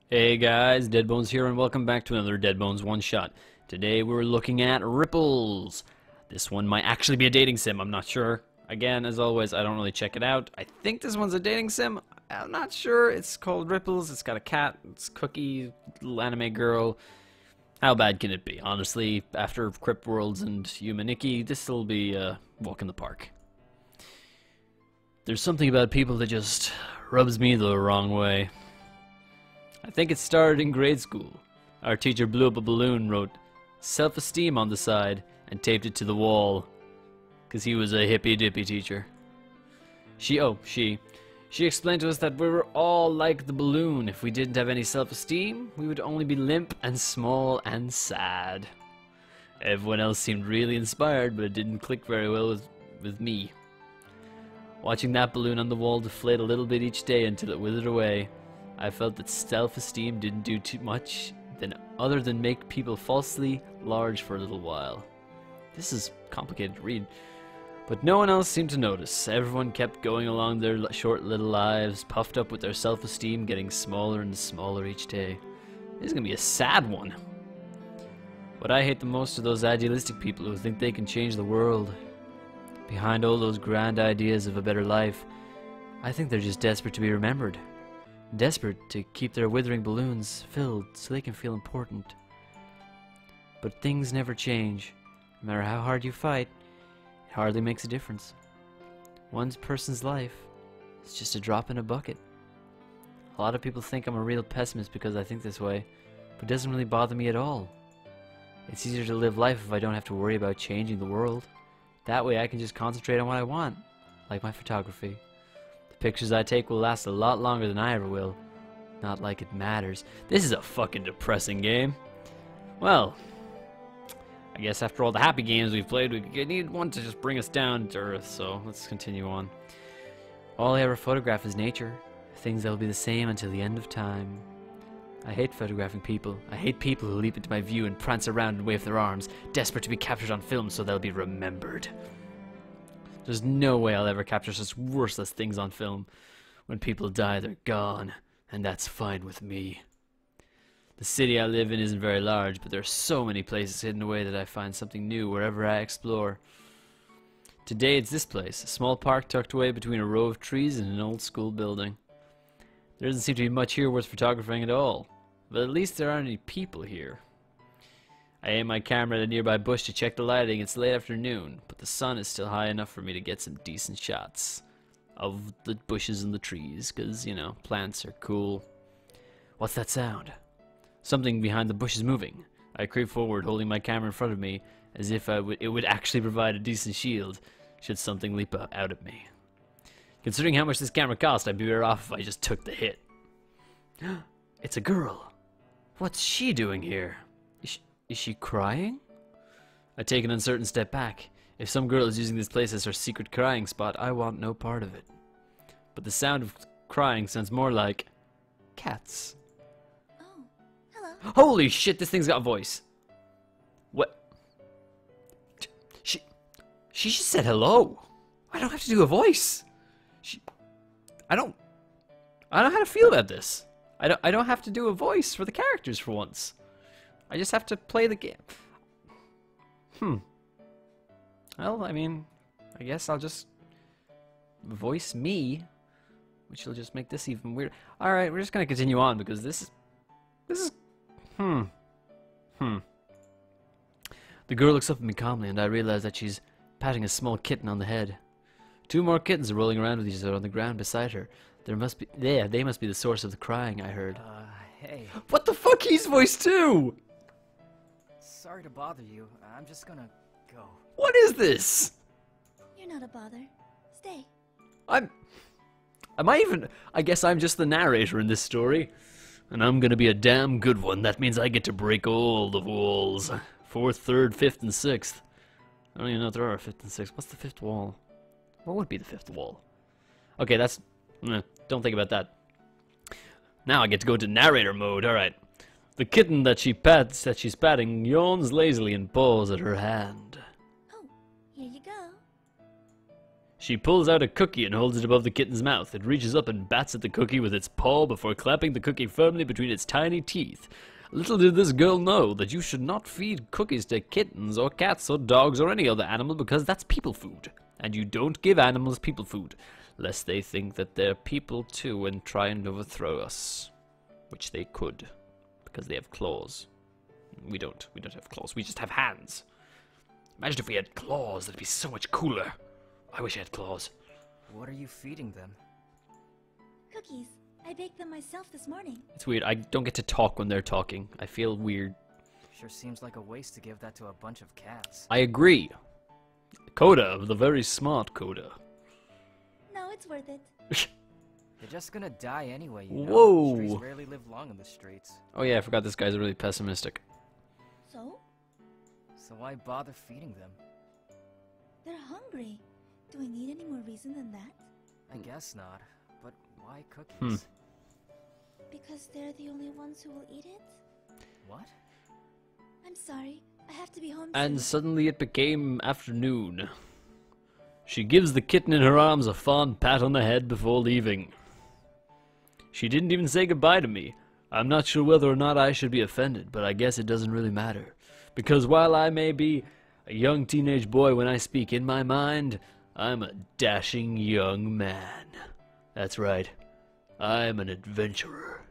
Hey guys, DeadBones here and welcome back to another DeadBones one-shot. Today we're looking at Ripples. This one might actually be a dating sim, I'm not sure. Again, as always, I don't really check it out. I think this one's a dating sim. I'm not sure. It's called Ripples, it's got a cat, it's Cookie, little anime girl. How bad can it be? Honestly, after Crypt Worlds and Humaniki, this'll be a walk in the park. There's something about people that just rubs me the wrong way. I think it started in grade school. Our teacher blew up a balloon, wrote self-esteem on the side, and taped it to the wall. Cause he was a hippy-dippy teacher. She explained to us that we were all like the balloon. If we didn't have any self-esteem, we would only be limp and small and sad. Everyone else seemed really inspired, but it didn't click very well with me. Watching that balloon on the wall deflate a little bit each day until it withered away, I felt that self-esteem didn't do too much other than make people falsely large for a little while. This is complicated to read. But no one else seemed to notice. Everyone kept going along their short little lives, puffed up with their self-esteem getting smaller and smaller each day. This is gonna be a sad one. What I hate the most are those idealistic people who think they can change the world. Behind all those grand ideas of a better life, I think they're just desperate to be remembered. Desperate to keep their withering balloons filled so they can feel important. But things never change. No matter how hard you fight, it hardly makes a difference. One person's life is just a drop in a bucket. A lot of people think I'm a real pessimist because I think this way, but it doesn't really bother me at all. It's easier to live life if I don't have to worry about changing the world. That way I can just concentrate on what I want, like my photography. Pictures I take will last a lot longer than I ever will. Not like it matters. This is a fucking depressing game. Well, I guess after all the happy games we've played, we need one to just bring us down to earth, so let's continue on. All I ever photograph is nature. Things that will be the same until the end of time. I hate photographing people. I hate people who leap into my view and prance around and wave their arms, desperate to be captured on film so they'll be remembered. There's no way I'll ever capture such worthless things on film. When people die, they're gone, and that's fine with me. The city I live in isn't very large, but there are so many places hidden away that I find something new wherever I explore. Today it's this place, a small park tucked away between a row of trees and an old school building. There doesn't seem to be much here worth photographing at all, but at least there aren't any people here. I aim my camera at a nearby bush to check the lighting. It's late afternoon, but the sun is still high enough for me to get some decent shots of the bushes and the trees, because, you know, plants are cool. What's that sound? Something behind the bush is moving. I creep forward, holding my camera in front of me, as if it would actually provide a decent shield should something leap out at me. Considering how much this camera cost, I'd be better off if I just took the hit. It's a girl. What's she doing here? Is she crying? I take an uncertain step back. If some girl is using this place as her secret crying spot, I want no part of it. But the sound of crying sounds more like cats. Oh, hello. Holy shit, this thing's got a voice. What? She just said hello. I don't have to do a voice. I don't know how to feel about this. I don't have to do a voice for the characters for once. I just have to play the game. Well, I mean, I guess I'll just voice me, which will just make this even weirder. Alright, we're just gonna continue on because this is The girl looks up at me calmly and I realize that she's patting a small kitten on the head. Two more kittens are rolling around with each other on the ground beside her. They must be the source of the crying I heard. Hey. What the fuck? He's voice too! Sorry to bother you. I'm just gonna go. What is this? You're not a bother. Stay. I guess I'm just the narrator in this story. And I'm gonna be a damn good one. That means I get to break all the walls. 4th, 3rd, 5th, and 6th. I don't even know if there are a 5th and 6th. What's the 5th wall? What would be the 5th wall? Okay, that's... don't think about that. Now I get to go to narrator mode. Alright. The kitten that she's patting yawns lazily and paws at her hand. Oh, here you go. She pulls out a cookie and holds it above the kitten's mouth. It reaches up and bats at the cookie with its paw before clapping the cookie firmly between its tiny teeth. Little did this girl know that you should not feed cookies to kittens or cats or dogs or any other animal because that's people food. And you don't give animals people food, lest they think that they're people too and try and overthrow us. Which they could, because they have claws. We don't have claws, we just have hands. Imagine if we had claws, that'd be so much cooler. I wish I had claws. What are you feeding them? Cookies. I baked them myself this morning. It's weird, I don't get to talk when they're talking. I feel weird. Sure seems like a waste to give that to a bunch of cats. I agree. Coda, the very smart Coda. No, it's worth it. They're just gonna die anyway, you know? Whoa. Trees rarely live long in the streets. Oh yeah, I forgot this guy's really pessimistic. So? So why bother feeding them? They're hungry. Do I need any more reason than that? I guess not. But why cookies? Because they're the only ones who will eat it? What? I'm sorry. I have to be home And soon. suddenly it became afternoon. She gives the kitten in her arms a fond pat on the head before leaving. She didn't even say goodbye to me. I'm not sure whether or not I should be offended, but I guess it doesn't really matter. Because while I may be a young teenage boy when I speak in my mind, I'm a dashing young man. That's right. I'm an adventurer.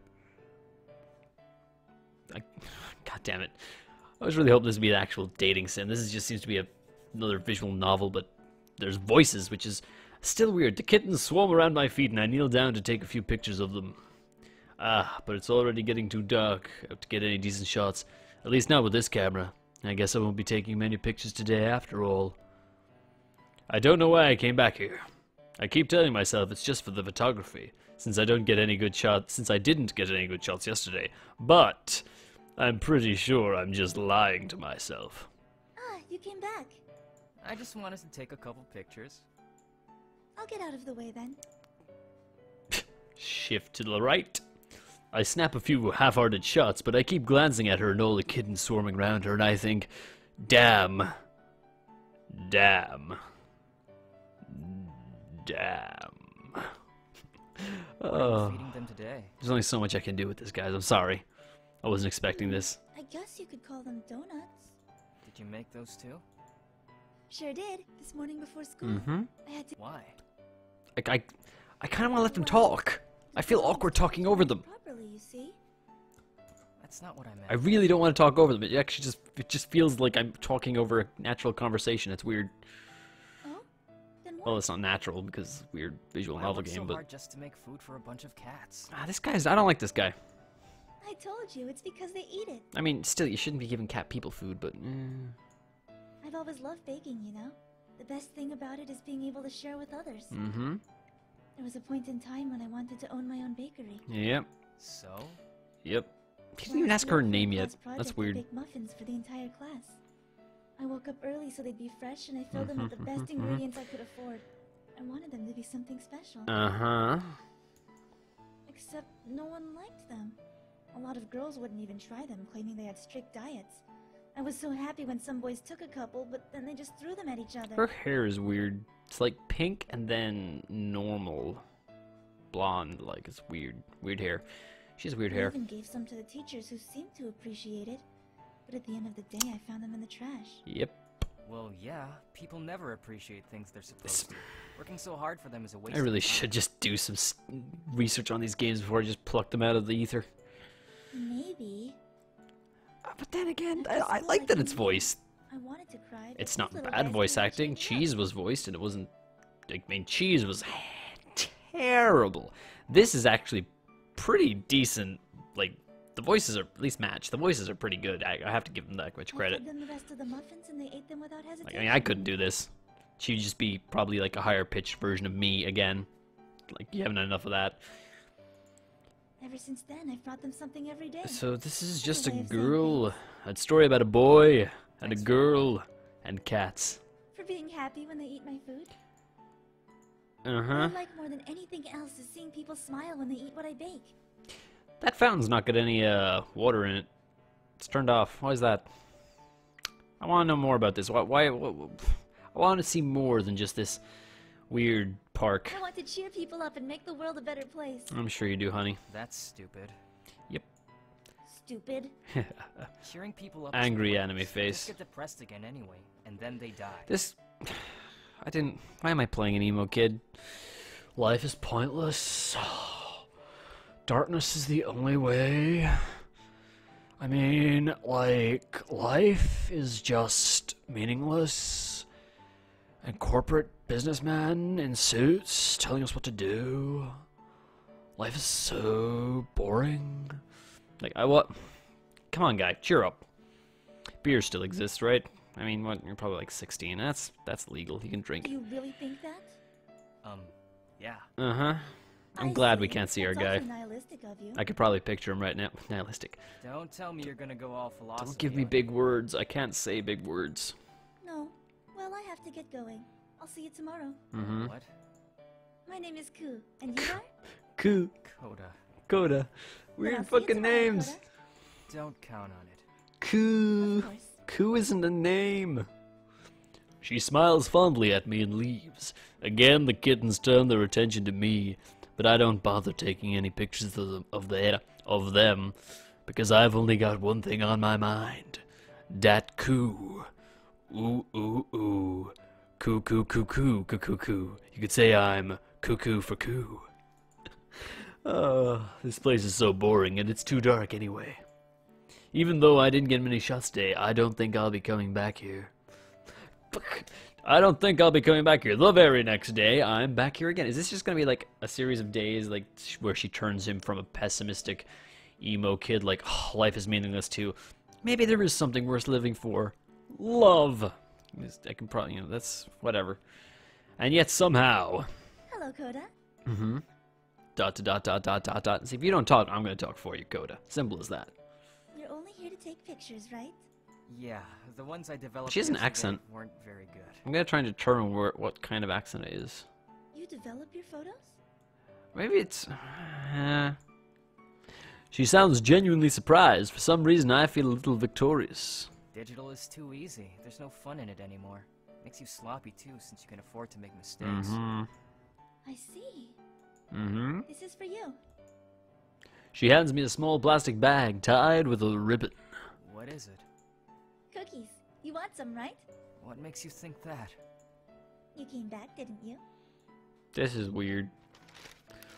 God damn it. I was really hoping this would be an actual dating sim. This just seems to be another visual novel, but there's voices, which is still weird. The kittens swarm around my feet, and I kneel down to take a few pictures of them. But it's already getting too dark to get any decent shots. At least not with this camera. I guess I won't be taking many pictures today after all. I don't know why I came back here. I keep telling myself it's just for the photography, since I didn't get any good shots yesterday. But I'm pretty sure I'm just lying to myself. Ah, you came back. I just wanted to take a couple pictures. I'll get out of the way then. Shift to the right. I snap a few half-hearted shots, but I keep glancing at her and all the kittens swarming around her, and I think, damn. Damn. Damn. What are you feeding them today? There's only so much I can do with this, guys. I'm sorry. I wasn't expecting this. I guess you could call them donuts. Did you make those too? Sure did. This morning before school. Mm-hmm. I had to. Why? I kind of want to let them talk. I feel awkward talking over them. Properly, you see. That's not what I meant. I really don't want to talk over them. It just feels like I'm talking over a natural conversation. It's weird. Oh? Then what? Well, it's not natural because it's a weird visual Why novel work game, so but hard just to make food for a bunch of cats? this guy's. I don't like this guy. I told you, it's because they eat it. I mean, still, you shouldn't be giving cat people food, but. I've always loved baking, you know? The best thing about it is being able to share with others. Mm-hmm. There was a point in time when I wanted to own my own bakery. Yep. So? Yep. He didn't even ask her name yet. Last project, That's I weird. baked muffins for the entire class. I woke up early so they'd be fresh, and I filled them with the best ingredients I could afford. I wanted them to be something special. Uh-huh. Except no one liked them. A lot of girls wouldn't even try them, claiming they had strict diets. I was so happy when some boys took a couple, but then they just threw them at each other. Her hair is weird. It's like pink and then normal. Blonde, like it's weird. Weird hair. She has weird I hair. even gave some to the teachers who seemed to appreciate it. But at the end of the day, I found them in the trash. Yep. Well, yeah. People never appreciate things they're supposed to. Working so hard for them is a waste I really of time. should just do some research on these games before I just pluck them out of the ether. Maybe. But then again, After I school, like that came it's home. voiced. I wanted to cry. but It's these not little bad guys voice couldn't acting. cheer me up. Cheese was voiced, and it wasn't. I mean, Cheese was terrible. This is actually pretty decent. Like the voices are at least matched. The voices are pretty good. I have to give them that much I credit. fed them the rest of the muffins, and they ate them without hesitation. Like, I mean, I couldn't do this. She'd just be probably like a higher pitched version of me again. Like you haven't had enough of that. Ever since then, I've brought them something every day. So this is just a way of saying girl, a story about a boy and a Thanks for girl and cats. For being happy when they eat my food. Uh What huh. I like more than anything else is seeing people smile when they eat what I bake. That fountain's not got any water in it. It's turned off. Why is that? I want to know more about this. Why I want to see more than just this weird park. I want to cheer people up and make the world a better place. I'm sure you do, honey. That's stupid. Yep. Stupid. Cheering people up. Angry is anime pointless. They face. just get depressed again anyway, and then they die. This... I didn't... Why am I playing an emo kid? Life is pointless. Darkness is the only way. I mean, like, life is just meaningless. And corporate businessmen in suits telling us what to do. Life is so boring. Like, come on, guy, cheer up. Beer still exists, right? I mean, what? You're probably like 16. That's legal. You can drink. Do you really think that? Yeah. Uh-huh. I'm I glad we see. can't see our That's guy. awfully nihilistic of you. I could probably picture him right now. Nihilistic. Don't tell me you're gonna go all philosophy. Don't give me on big words. I can't say big words. No. Well, I have to get going. I'll see you tomorrow. Mm-hmm. What? My name is Ku, and you are? Ku. Coda. Coda. Then Weird I'll see you fucking tomorrow, names. Coda. Don't count on it. Ku. Of course. Ku isn't a name. She smiles fondly at me and leaves. Again, the kittens turn their attention to me, but I don't bother taking any pictures of them, because I've only got one thing on my mind. Dat Ku. Ooh, ooh, ooh. Coo, coo, coo, coo, coo, coo, coo. You could say I'm cuckoo for Ku. This place is so boring, and it's too dark anyway. Even though I didn't get many shots today, I don't think I'll be coming back here. I don't think I'll be coming back here. The very next day, I'm back here again. Is this just gonna be like a series of days, like where she turns him from a pessimistic emo kid, like oh, life is meaningless, to maybe there is something worth living for? Love. I can probably, that's whatever. And yet somehow. Hello, Coda. Mm-hmm. Dot to dot dot dot dot dot. See, if you don't talk, I'm gonna talk for you, Coda. Simple as that. You're only here to take pictures, right? Yeah, the ones I developed She has an yesterday accent. weren't very good. I'm gonna try and determine what kind of accent it is. You develop your photos? Maybe it's... She sounds genuinely surprised. For some reason, I feel a little victorious. Digital is too easy. There's no fun in it anymore. Makes you sloppy too, since you can afford to make mistakes. Mm-hmm. I see. Mm-hmm. This is for you. She hands me a small plastic bag tied with a ribbon. What is it? Cookies. You want some, right? What makes you think that? You came back, didn't you? This is weird.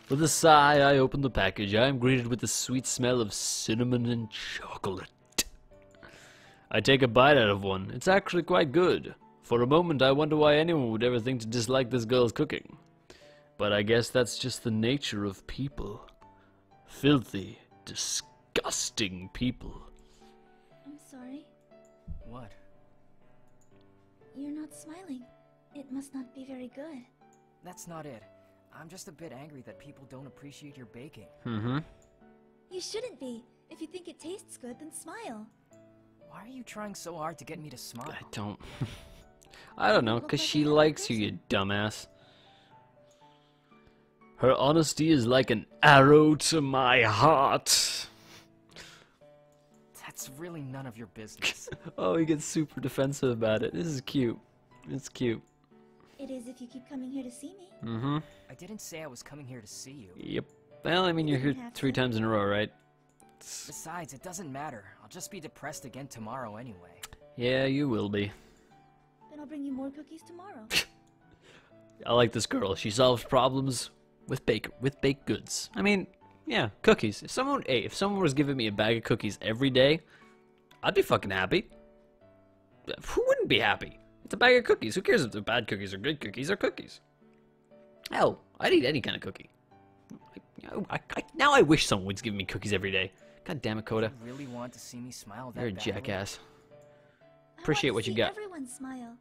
With a sigh, I open the package. I am greeted with the sweet smell of cinnamon and chocolate. I take a bite out of one. It's actually quite good. For a moment, I wonder why anyone would ever think to dislike this girl's cooking. But I guess that's just the nature of people. Filthy, disgusting people. I'm sorry. What? You're not smiling. It must not be very good. That's not it. I'm just a bit angry that people don't appreciate your baking. Mm-hmm. You shouldn't be. If you think it tastes good, then smile. Why are you trying so hard to get me to smile? I don't... I don't know, because she likes you, you dumbass. Her honesty is like an arrow to my heart. That's really none of your business. Oh, he gets super defensive about it. This is cute. It's cute. It is if you keep coming here to see me. Mm-hmm. I didn't say I was coming here to see you. Yep. Well, I mean, you're here 3 times in a row, right? Besides, it doesn't matter. I'll just be depressed again tomorrow anyway. Yeah, you will be. Then I'll bring you more cookies tomorrow. I like this girl. She solves problems with baked goods. I mean, yeah, cookies. If someone was giving me a bag of cookies every day, I'd be fucking happy. Who wouldn't be happy? It's a bag of cookies. Who cares if they're bad cookies or good cookies? They're cookies. Hell, I'd eat any kind of cookie. Now I wish someone would give me cookies every day. God damn it, Coda. You really want to see me smile that You're a badly? jackass. I Appreciate want what to you see got. Everyone smile.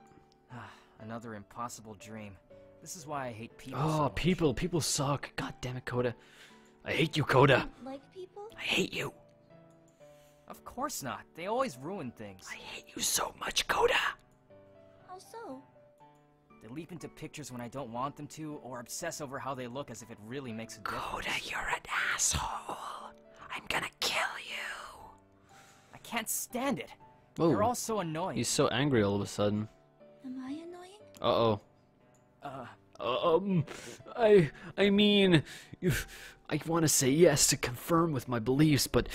Another impossible dream. This is why I hate people so Oh, much. people suck. God damn it, Coda. I hate you, Coda. Like people? I hate you. Of course not. They always ruin things. I hate you so much, Coda. How so? They leap into pictures when I don't want them to, or obsess over how they look as if it really makes a difference. Coda, you're an asshole. I'm gonna kill you. I can't stand it. Whoa. They're all so annoying. He's so angry all of a sudden. Am I annoying? Uh-oh. Um, I mean, I want to say yes to confirm with my beliefs, but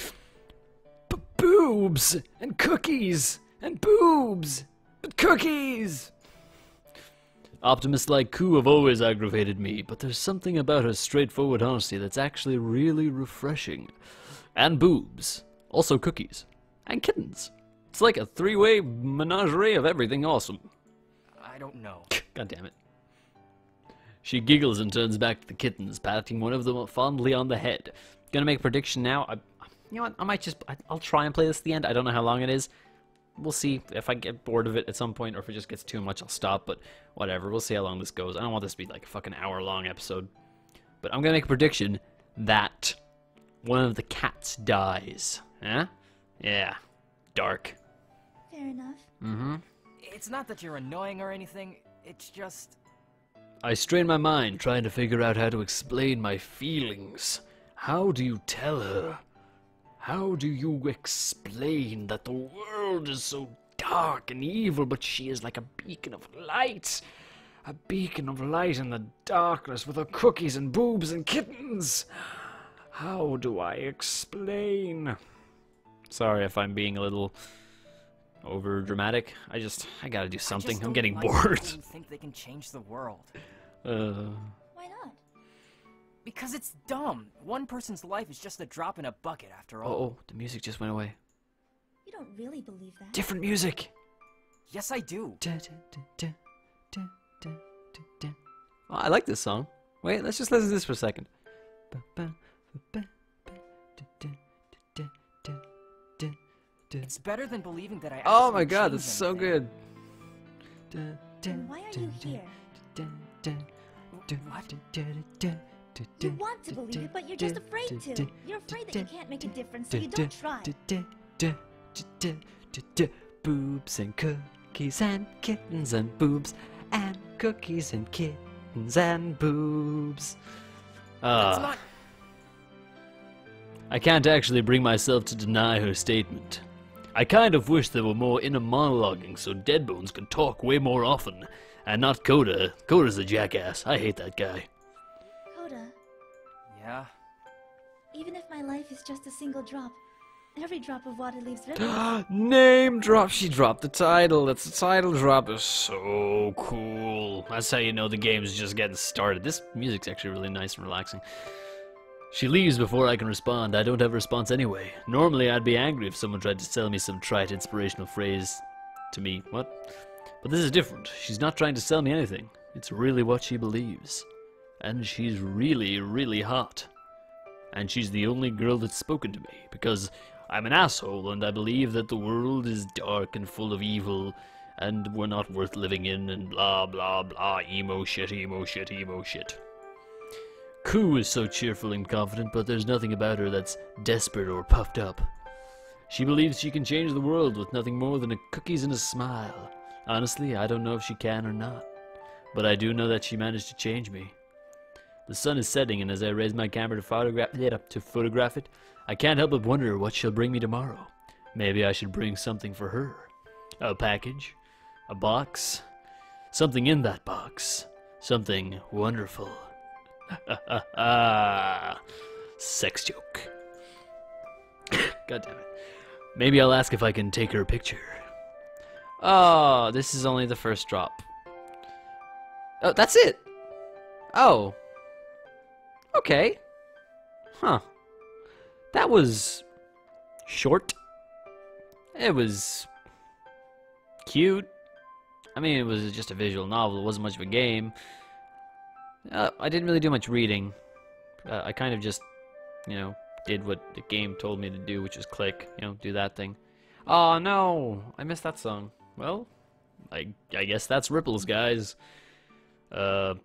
boobs and cookies and boobs and cookies. Optimists like Koo have always aggravated me, but there's something about her straightforward honesty that's actually really refreshing. And boobs. Also cookies. And kittens. It's like a three-way menagerie of everything awesome. I don't know. God damn it. She giggles and turns back to the kittens, patting one of them fondly on the head. Gonna make a prediction now. You know what? I'll try and play this to the end. I don't know how long it is. We'll see if I get bored of it at some point, or if it just gets too much, I'll stop, but whatever. We'll see how long this goes. I don't want this to be like a fucking hour-long episode. But I'm gonna make a prediction that one of the cats dies. Huh? Yeah. Dark. Fair enough. Mm-hmm. It's not that you're annoying or anything, it's just... I strain my mind trying to figure out how to explain my feelings. How do you tell her? How do you explain that the world is so dark and evil, but she is like a beacon of light? A beacon of light in the darkness with her cookies and boobs and kittens. How do I explain? Sorry if I'm being a little over dramatic. I gotta do something. I'm getting bored. People who think they can change the world. Why not? Because it's dumb. One person's life is just a drop in a bucket after all. Oh, the music just went away. You don't really believe that. Different music. Yes, I do. Oh, I like this song. Wait, let's just listen to this for a second. It's better than believing that I Oh my actually god, changed that's so anything. good. Then why are you here? What? You want to believe it, but you're just afraid to. You're afraid that you can't make a difference, so you don't try. Boobs and cookies and kittens and boobs and cookies and kittens and boobs. That's not... I can't actually bring myself to deny her statement. I kind of wish there were more inner monologuing so DeadBones could talk way more often. And not Coda. Coda's a jackass. I hate that guy. Coda, Yeah? even if my life is just a single drop, every drop of water leaves ripples. Name drop. She dropped the title. That's the title drop. Is so cool. That's how you know the game's just getting started. This music's actually really nice and relaxing. She leaves before I can respond. I don't have a response anyway. Normally I'd be angry if someone tried to sell me some trite inspirational phrase to me. What? But this is different. She's not trying to sell me anything. It's really what she believes. And she's really, really hot. And she's the only girl that's spoken to me, because I'm an asshole and I believe that the world is dark and full of evil, and we're not worth living in, and blah blah blah, emo shit, emo shit, emo shit. Koo is so cheerful and confident, but there's nothing about her that's desperate or puffed up. She believes she can change the world with nothing more than cookies and a smile. Honestly, I don't know if she can or not, but I do know that she managed to change me. The sun is setting, and as I raise my camera to photograph it, I can't help but wonder what she'll bring me tomorrow. Maybe I should bring something for her. A package, a box, something in that box, something wonderful. Sex joke. God damn it. Maybe I'll ask if I can take her a picture. Oh, this is only the first drop. Oh, that's it. Oh. Okay. Huh. That was short. It was cute. I mean, it was just a visual novel. It wasn't much of a game. I didn't really do much reading. I kind of just, did what the game told me to do, which was click, do that thing. Oh no, I missed that song. Well, I guess that's Ripples, guys. We'll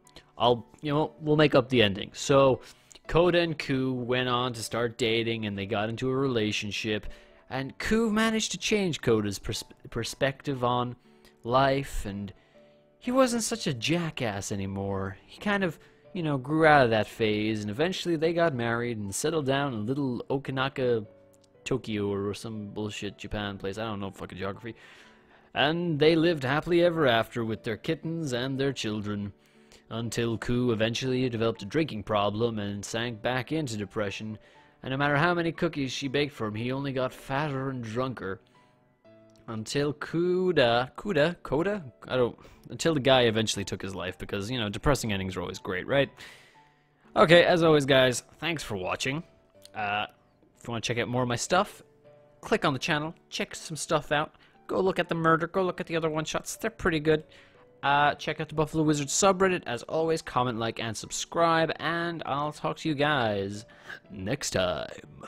make up the ending. So, Coda and Koo went on to start dating, and they got into a relationship, and Koo managed to change Coda's perspective on life, and he wasn't such a jackass anymore. He kind of, grew out of that phase, and eventually they got married and settled down in little Okinaka, Tokyo, or some bullshit Japan place. I don't know fucking geography. And they lived happily ever after with their kittens and their children. until Ku eventually developed a drinking problem and sank back into depression, and no matter how many cookies she baked for him, he only got fatter and drunker. Until until the guy eventually took his life, because, you know, depressing endings are always great, right? Okay, as always, guys, thanks for watching. If you want to check out more of my stuff, click on the channel, check some stuff out. Go look at the murder, go look at the other one-shots, they're pretty good. Check out the Buffalo Wizard subreddit. As always, comment, like, and subscribe, and I'll talk to you guys next time.